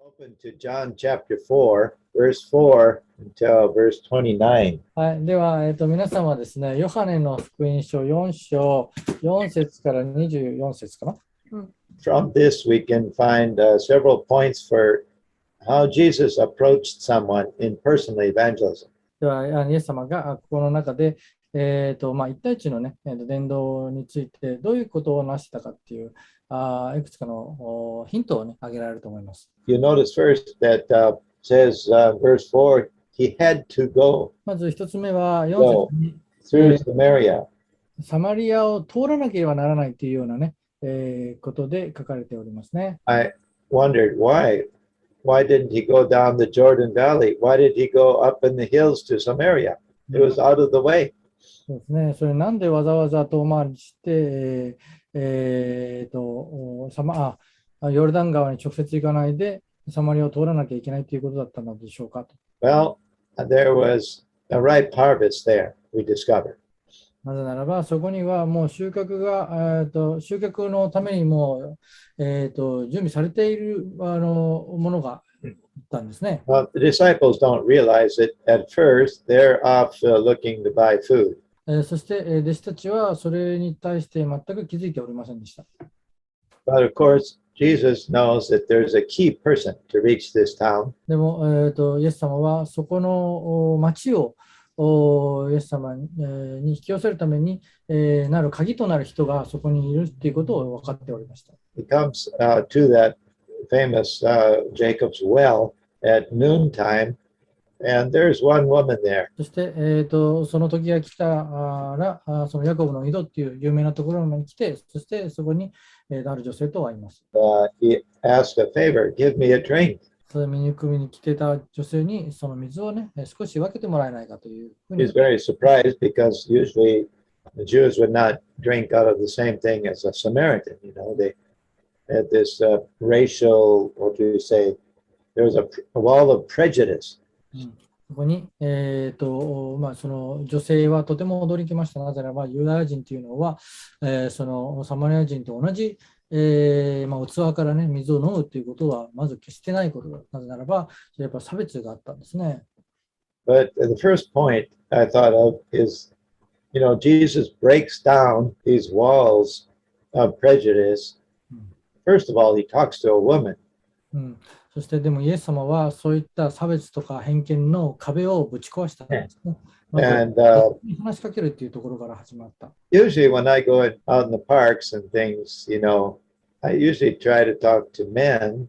Open to John chapter 4, verse 4 until verse 29. はい、では、皆さんはですね、ヨハネの福音書4章4節から24節かな。From this, we can find several points for how Jesus approached someone in personal evangelism. では、イエス様がここの中で、一対一のね、伝道についてどういうことをなしてたかっていう、いくつかのヒントをね、挙げられると思います。You notice first that says, verse 4, he had to go まず一つ目は4節に、through Samaria. サマリアを通らなければならないというようなね、ことで書かれておりますね。I wondered why. Why didn't he go down the Jordan Valley? Why did he go up in the hills to Samaria? It was out of the way. そうですね。それなんでわざわざ遠回りして、ヨルダン川に直接行かないでサマリアを通らなきゃいけないということだったのでしょうかと。Well, there was a ripe harvest there, we discovered. なぜならば、そこにはもう収穫のためにもう、準備されているものがあったんですね。Well, the disciples don't realize it at first. They're off looking to buy food. そして、弟子たちはそれに対して全く気づいておりませんでした。But of course, Jesus knows that there's a key person to reach this town. でも、イエス様はそこの町をイエス様に引き寄せるために、なる鍵となる人がそこにいるということを分かっておりました。He comes to that famous Jacob's well at noontime, and there's one woman there. そして、その時が来たら、そのヤコブの井戸っていう有名なところに来て、そしてそこに、ある女性と会います。He asked a favor, give me a drink. それ醜みに来てた女性にその水をね、少し分けてもらえないかというふうに。He's very surprised because usually the Jews would not drink out of the same thing as a Samaritan. You know, they had this racial, what do you say, there was a wall of prejudice. そこに、その女性はとても驚きました。なぜならば、ユダヤ人というのは、そのサマリア人と同じ、器からね、水を飲むということはまず決してないことだ。なぜならば、やっぱ差別があったんですね。But the first point I thought of is, you know, Jesus breaks down these walls of prejudice. First of all, he talks to a woman. そしてでもイエス様はそういった差別とか偏見の壁をぶち壊したんですね。And 話しかけるっていうところから始まった。usually when I go out in the parks and things, you know, I usually try to talk to men,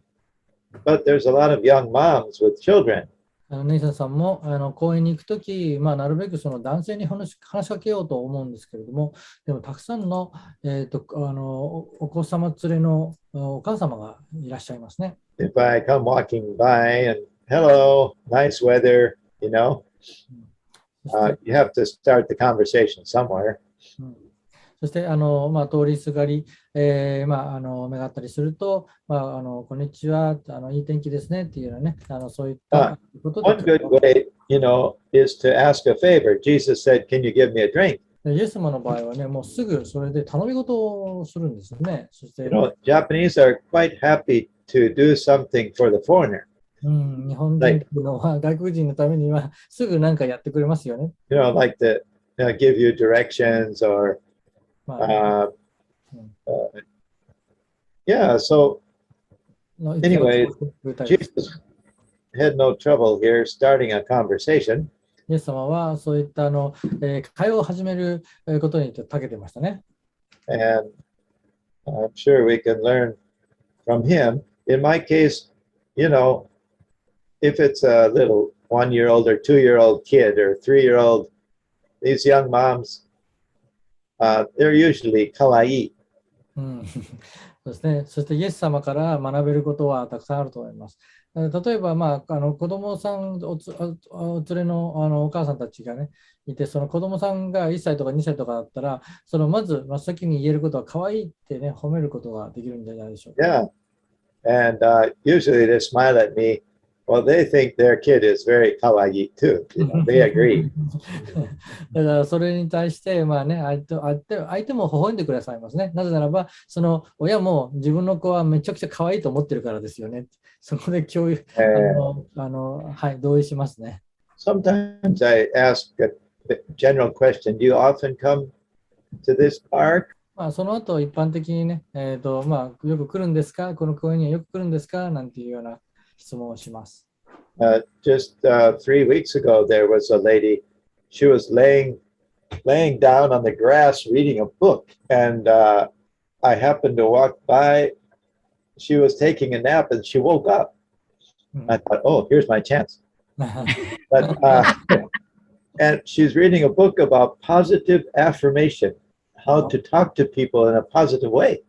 but there's a lot of young moms with children. ネイサンさんも公園に行くとき、なるべくその男性に話しかけようと思うんですけれども、でもたくさんの、お子様連れのお母様がいらっしゃいますね。If I come walking by and hello, nice weather, you know, you have to start the conversation somewhere. そして通りすがり、目があったりすると、こんにちは、いい天気ですねっていうようなね、そういったことで。One good way, you know, is to ask a favor. Jesus said, "Can you give me a drink?" イエス様の場合はね、もうすぐそれで頼み事をするんですよね。そして、You know, Japanese are quite happy to do something for the foreigner. 日本人というのは外国人のためにはすぐ何かやってくれますよね。You know, like to give you directions or yeah, so anyway, Jesus had no trouble here starting a conversation. イエス様はそういった会話を始めることに長けてましたね。And I'm sure we can learn from him. In my case, you know, if it's a little 1-year-old or 2-year-old kid or 3-year-old, these young moms, they're usually kawaii. そうですね。そしてイエス様から学べることはたくさんあると思います。例えば、子供さんお連れの、お母さんたちがね、いて、その子供さんが1歳とか2歳とかだったら、まず真っ先に言えることは可愛いってね、褒めることができるんじゃないでしょうか。Yeah. And usually they smile at me Well, they think their kid is very kawaii too. They agree. だからそれに対して、まあね、相手も微笑んでくださいますね。なぜならば、その親も自分の子はめちゃくちゃ可愛いと思ってるからですよね。そこで共有、はい、同意しますね。Sometimes I ask a general question. Do you often come to this park? まあ、その後、一般的にね、まあ、よく来るんですか、この公園にはよく来るんですかなんていうような質問をします。Just 3 weeks ago, there was a lady. She was laying down on the grass reading a book, and I happened to walk by. She was taking a nap, and she woke up. I thought, "Oh, here's my chance." But and she's reading a book about positive affirmation, how to talk to people in a positive way.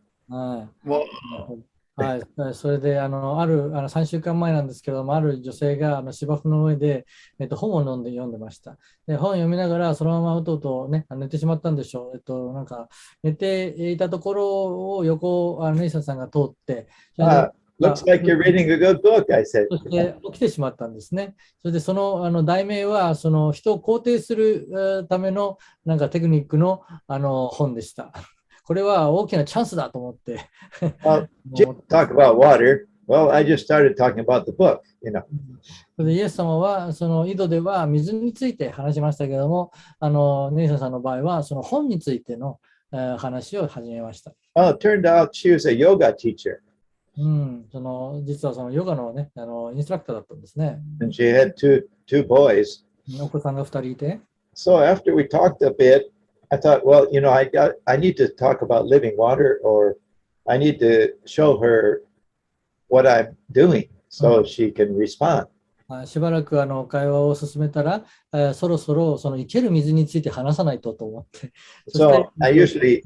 はい、はい、それで3週間前なんですけれども、ある女性が芝生の上で、本を読んでました。で、本を読みながら、そのままうとうと、ね、寝てしまったんでしょう。なんか寝ていたところを横をネイサンさんが通って、Looks like you're reading a good book, I said. そして起きてしまったんですね。それでその題名はその人を肯定するためのなんかテクニックの本でした。これは大きなチャンスだと思って。Well, talk about water. Well, I just started talking about the book, you know. でイエス様はその井戸では水について話しましたけれども、ネイサンさんの場合はその本についての話を始めました。Well, it turned out she was a yoga teacher. 実はそのヨガのね、インストラクターだったんですね。And she had two boys. お子さんが2人いて。So after we talked a bit, I thought, well, you know, I need to talk about living water, or I need to show her what I'm doing so she can respond. しばらく会話を進めたら、そろそろその生ける水について話さないと思って。So I usually,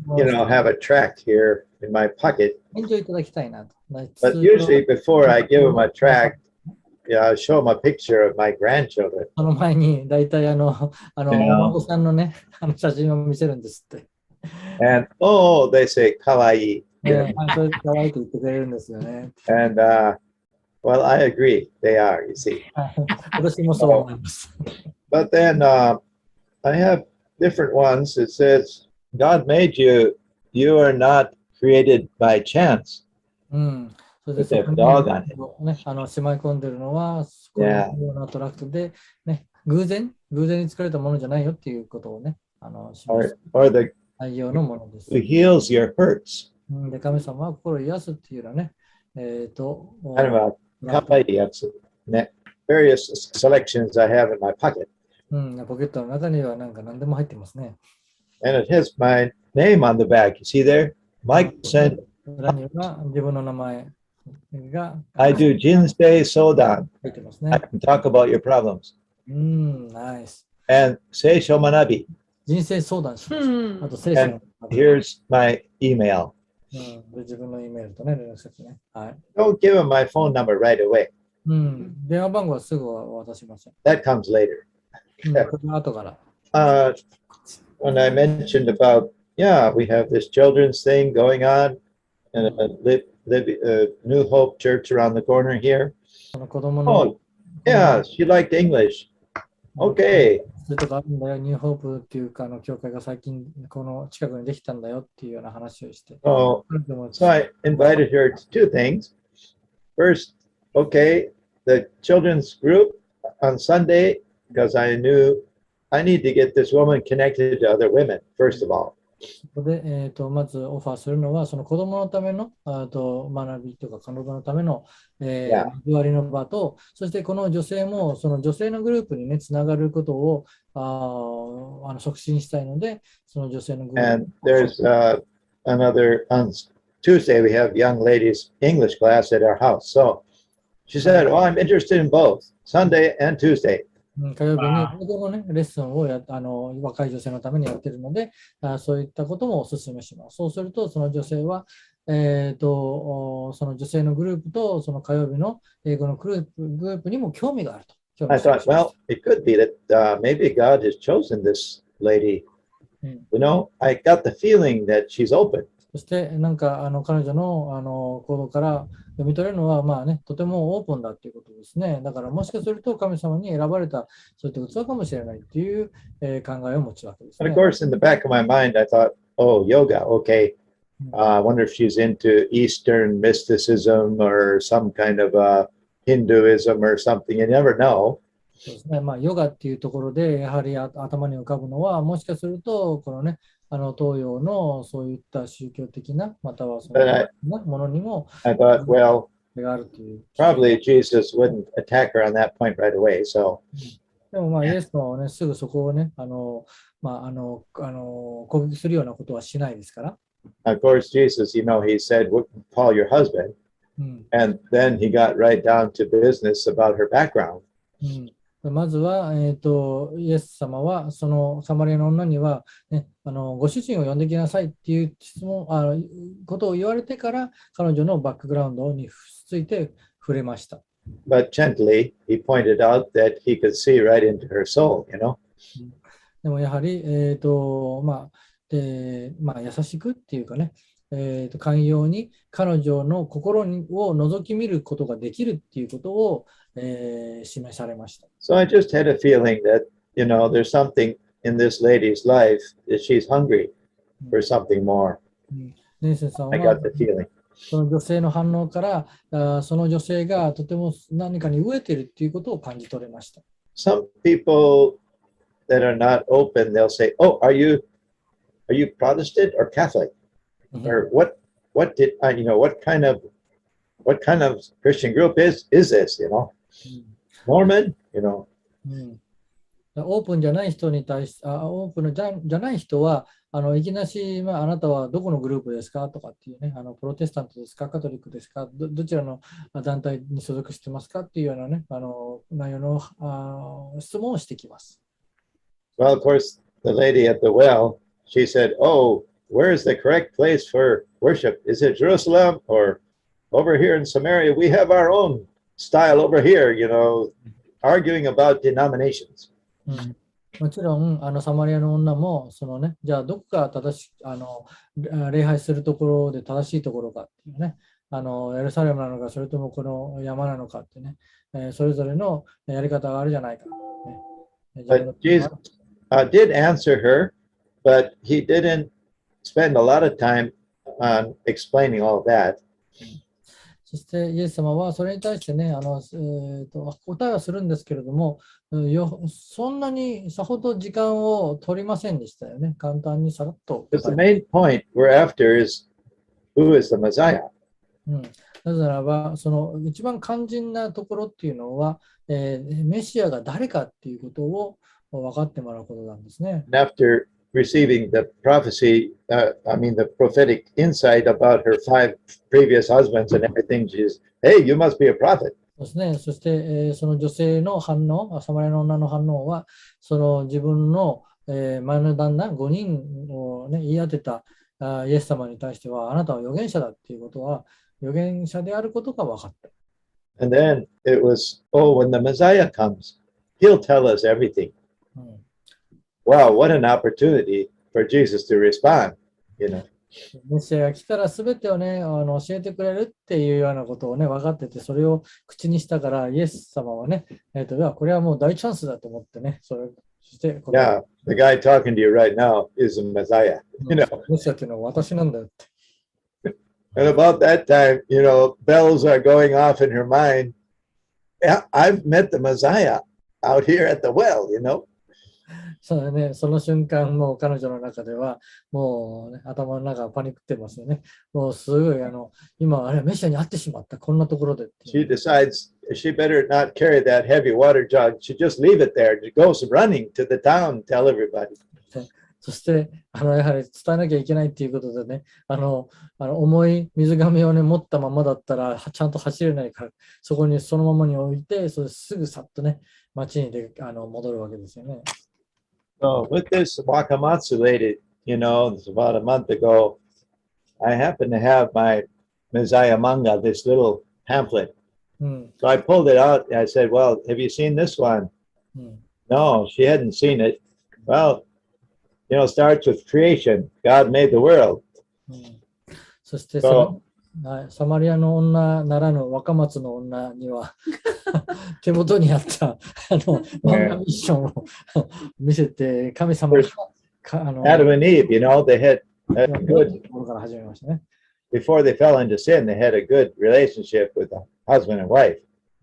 have a tract here in my pocket. 援助いただきたいなと。But usually before I give them a tract, I show them a picture of my grandchildren. その前に大体お孫さんのね、写真を見せるんですって。And they say kawaii. それで可愛いと言ってくれるんですよね。And well, I agree. They are, you see. 私もそう思います。But then I have different ones. It says, God made you. You are not created by chance. それでそこにしまい込んでるのは、このようなトラクトで、ね、偶然に作られたものじゃないよっていうことをね、示す内容のものです。Who heals your hurts. で、神様は心を癒すっていうのはね、various selections I have in my pocket. ポケットの中には何でも入ってますね。And it has my name on the back. You see there? Mike said, 裏には自分の名前が I do Jinsei Sodan. 入ってます I ね。can talk about your problems. ナイス。And Seisho Manabi. 人生相談します。あと聖書 And here's my email. 自分のイメールとね、連絡先ね。はい。Don't give him my phone number right away. 電話番号はすぐ渡しません。That comes later. これは後から。When I mentioned about, we have this children's thing going on and a New Hope Church around the corner here. 子供の Yeah, she liked English. Okay. それとかあるんだよ、ニューホープっていうか教会が最近この近くにできたんだよっていうような話をして。So I invited her to two things. First, okay, the children's group on Sunday, because I knew I need to get this woman connected to other women, first of all. ここで、まずオファーするのは、その子供のための学びとか、彼女のための、交わりの場と、そしてこの女性も、その女性のグループにね、つながることを促進したいので、その女性のグループ。And there's another, on Tuesday, we have young ladies English class at our house. So she said, well, I'm interested in both, Sunday and Tuesday. 火曜日に英語の、ね、レッスンを若い女性のためにやっているので、そういったこともお勧めします。そうすると、その女性は、その女性のグループとその火曜日の英語のグループにも興味があると。I thought, well, it could be that maybe God has chosen this lady. You know, I got the feeling that she's open. そしてなんか彼女の行動から読み取れるのは、まあね、とてもオープンだということですね。だからもしかすると神様に選ばれたそういった器かもしれないっていう、考えを持つわけです And of ね。course, in the back of my mind, I thought, oh, yoga, okay. I wonder if she's into Eastern mysticism or some kind of Hinduism or something. You never know. そうですね。まあ、ヨガっていうところで、やはり頭に浮かぶのは、もしかすると、このね、東洋のそういった宗教的な、またはその But ものにも、I thought, well, があるという気が。 probably Jesus wouldn't attack her on that point right away. So でもまあ、イエス様はね、すぐそこをね、まあ、攻撃するようなことはしないですから。of course, Jesus, he said, call your husband. うん。And then he got right down to business about her background. うん、まずは、イエス様は、そのサマリアの女には、ね、ご主人を呼んできなさいっていう質問、ことを言われてから、彼女のバックグラウンドについて触れました。But gently, he pointed out that he could see right into her soul. でもやはり、まあ、優しくっていうかね、寛容に彼女の心を覗き見ることができるっていうことを、示されました。So I just had a feeling that, there's something in this lady's life that she's hungry for something more. ネンセンさん I は got the feeling. その女性の反応からその女性がとても何かに飢えているっていうことを感じ取れました。Some people that are not open, they'll say, "Oh, are you Protestant or Catholic? Or what did what kind of Christian group is this? Mormon? オープンじゃない人に対し、オープンじゃない人は、いきなし、あなたはどこのグループですかとかっていうね、プロテスタントですか、カトリックですか、どちらの団体に所属してますかっていうようなね、内容の質問をしてきます。Well, of course, the lady at the well, she said, "Oh, where is the correct place for worship? Is it Jerusalem or over here in Samaria? We have our own style over here, arguing about denominations." もちろん、サマリアの女も、そのね、じゃあ、どこが正し礼拝するところで正しいところかっていうね、エルサレムなのか、それともこの山なのかってね、それぞれのやり方があるじゃないか、ね。But Jesus did answer her, but he didn't spend a lot of time on explaining all that. そしてイエス様はそれに対してね、答えはするんですけれども、そんなにさほど時間を取りませんでしたよね。簡単にさらっと Because 答 the え。 main point we're after is who is the Messiah? なぜならば、その一番肝心なところっていうのは、メシアが誰かっていうことを分かってもらうことなんですね。And after receiving the prophecy, the prophetic insight about her 5 previous husbands and everything, she's, hey, you must be a prophet. そうですね。そして、その女性の反応、サマリアの女の反応は、その自分の、前の旦那5人を、ね、言い当てたイエス様に対しては、あなたは預言者だっていうことは、預言者であることが分かった。And then it was, oh, when the Messiah comes, he'll tell us everything. Wow, what an opportunity for Jesus to respond. メシアが来たら全てをね、教えてくれるっていうようなことをね、分かってて、それを口にしたから、イエス様はね、これはもう大チャンスだと思ってね、そして、Yeah, the guy talking to you right now is the Messiah. メシアっていうのは私なんだよって。And about that time, bells are going off in her mind. Yeah, I've met the Messiah out here at the well. そうだね、その瞬間、もう彼女の中では、もう、ね、頭の中がパニックってますよね。もうすごい、今、あれ、メシアに会ってしまった、こんなところで。She decides she better not carry that heavy water jug. She just leave it there. She goes running to the town, tell everybody. そして、やはり伝えなきゃいけないっていうことでね、重い水がめをね、持ったままだったら、ちゃんと走れないから、そこにそのままに置いて、それすぐさっとね、町に戻るわけですよね。So with this Wakamatsu lady, it's about a month ago, I happened to have my Messiah manga, this little pamphlet. So I pulled it out and I said, well, have you seen this one? No, she hadn't seen it. Well, it starts with creation. God made the world. そしてSo はい、サマリアの女ならぬ若松の女には手元にあった漫画 yeah, ミッションを見せて、神様が there's や Adam っ and Eve, they had a てよってい good, うところから始めましたね。before they fell into sin, they had a good relationship with the husband and wife.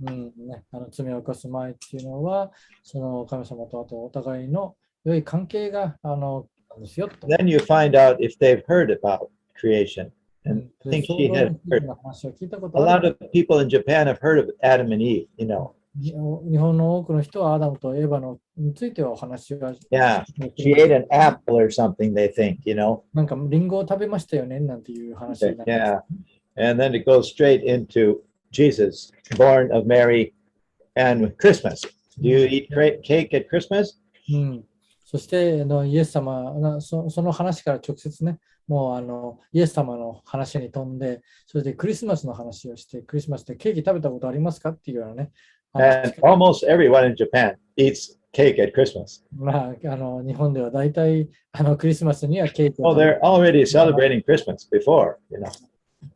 うんね、罪を犯す前っていうのは、その神様とあとお互いの良い関係がなんですよと。Then you find out if they've heard about creation. う And ん、I で think 創 she 造 had について heard. の話を聞いたこ A とある lot of people in Japan have heard of Adam and Eve, 日本の多くの人はアダムとエヴァのについてはお話が Yeah, する she まで ate an apple or something, they think, なんかリンゴを食べましたよねなんていう話なんです。Yeah. And then it goes straight into Jesus, born of Mary, and Christmas. Do you eat cake at Christmas? うん、そしてイエス様その話から直接ね、もうイエス様の話に飛んで、それでクリスマスの話をして、クリスマスでケーキ食べたことありますかっていうようなね、And almost everyone in Japan eats cake at Christmas. まあ、日本では大体クリスマスにはケーキを Oh, 食べる。 they're already celebrating Christmas before.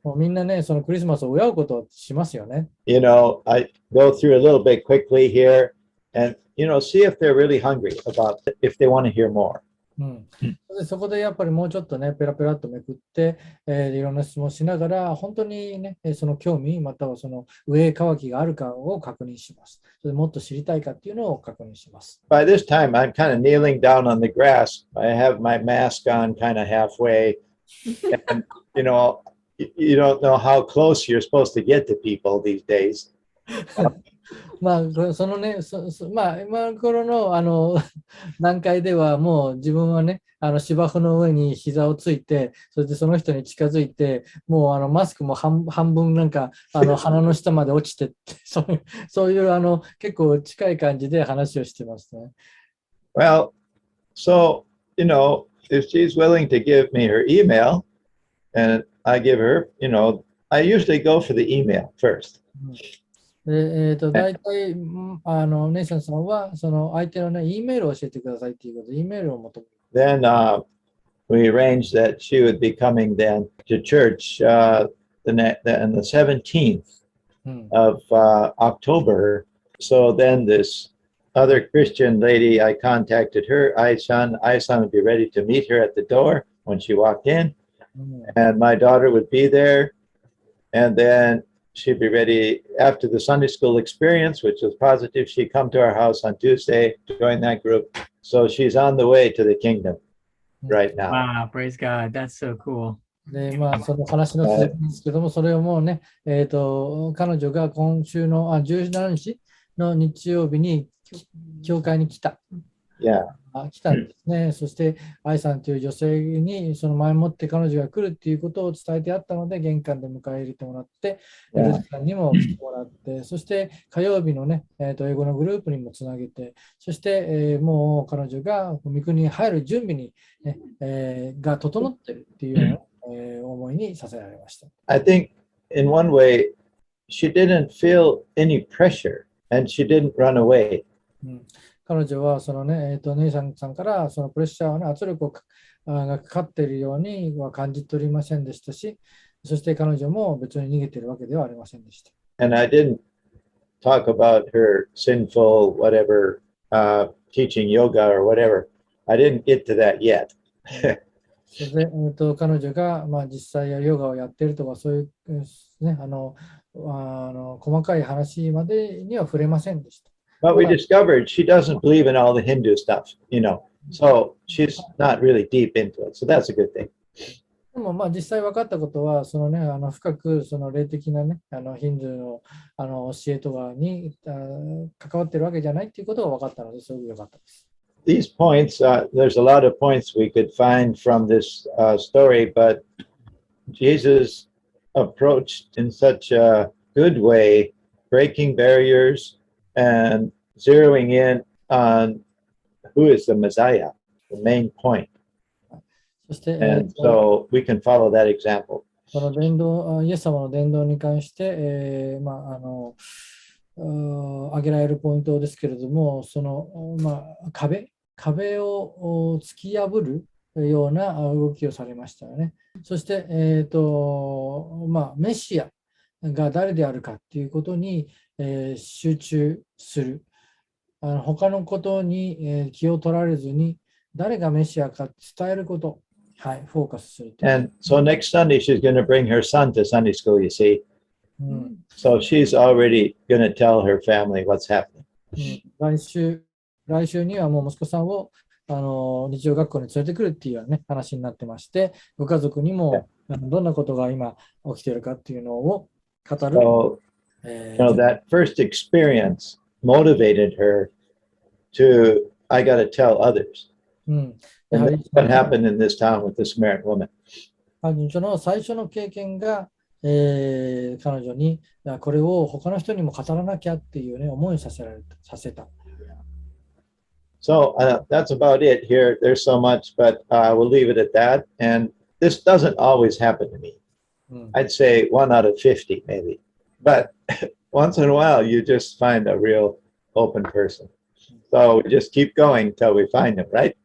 もうみんなね、そのクリスマスを祝うことをしますよね。I go through a little bit quickly here and, see if they're really hungry about it, if they want to hear more. うん、でそこでやっぱりもうちょっとね、ペラペラっとめくって、いろんな質問をしながら、本当にね、その興味、またはその上渇きがあるかを確認します。それでもっと知りたいかっていうのを確認します。By this time, I'm kind of kneeling down on the grass. I have my mask on kind of halfway. And, you don't know how close you're supposed to get to people these days. まあ、そのね、まあ、今の頃の段階では、もう自分はね、芝生の上に膝をついて、それでその人に近づいて、もうマスクも半分なんか鼻の下まで落ちてって、そういう結構近い感じで話をしてますね。Well, so, if she's willing to give me her email and I give her, I usually go for the email first. で、大体、ネイサンさんは、その相手のね、E メールを教えてくださいっていうことで、E メールを求める。Then we arranged that she would be coming then to church on the 17th うん、of October. So then this other Christian lady, I contacted her, Aisan. Aisan would be ready to meet her at the door when she walked in. うん、And my daughter would be there. And then she'd be ready after the Sunday school experience, which was positive. She'd come to our house on Tuesday, join that group. So she's on the way to the kingdom right now. Wow, praise God. That's so cool. で、まあ、その話の続きですけども、それをもうね、彼女が今週の17日の日曜日に教会に来た。Yeah. 来たんですね。そして、愛さんという女性にその前もって彼女が来るっていうことを伝えてあったので、玄関で迎え入れてもらって、Yeah. ルツさんにも来てもらって、そして火曜日のね、英語のグループにもつなげて、そして、もう彼女が御国に入る準備に、ねが整っているっていうような、思いにさせられました。I think in one way, she didn't feel any pressure and she didn't run away. 彼女はそのね、ネイサンさんからそのプレッシャーの圧力がかかっているようには感じておりませんでしたし、そして彼女も別に逃げているわけではありませんでした。And I didn't talk about her sinful, whatever, teaching yoga or whatever. I didn't get to that yet. それで、彼女が、実際ヨガをやっているとか、そういう、ね、細かい話までには触れませんでした。But we discovered she doesn't believe in all the Hindu stuff, so she's not really deep into it. So that's a good thing. でも実際分かったことは、そのね、深くその霊的なね、ヒンドゥーの教えとかに関わっているわけじゃないっていうことが分かったので、すごく良かったです。These points, there's a lot of points we could find from this story, but Jesus approached in such a good way, breaking barriers and zeroing in on who is the Messiah, the main point. そして、And so we can follow that example. その伝道、イエス様の伝道に関して、挙げられるポイントですけれども、その、壁を突き破るような動きをされましたよね。そして、メシアが誰であるかっていうことに、集中する。他のことに、気を取られずに、誰がメシアか伝えること、はい、フォーカスするという。 And so next Sunday, she's going to bring her son to Sunday school, you see. うん So she's already going to tell her family what's happening. 来週にはもう息子さんを日曜学校に連れてくるっていうような、ね、話になってまして、ご家族にもどんなことが今起きているかっていうのを語る。So, that first experience motivated her to, I got to tell others. うん、 And that's what happened in this town with the Samaritan woman. その最初の経験が、彼女にこれを他の人にも語らなきゃっていう、ね、思いをさせた。So that's about it here. There's so much, but we'll leave it at that. And this doesn't always happen to me. うん I'd say 1 out of 50, maybe. But once in a while, you just find a real open person. So we just keep going until we find them, right?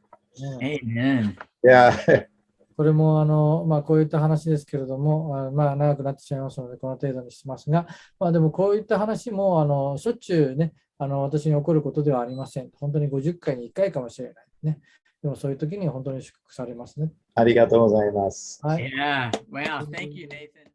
ね Amen. Yeah. これもこういった話ですけれども、長くなってしまいますので、この程度にしますが、でもこういった話もしょっちゅうね、私に起こることではありません。本当に50回に1回かもしれないね。でもそういう時に本当に祝福されますね。ありがとうございます。はい。Yeah. Wow. Thank you, Nathan.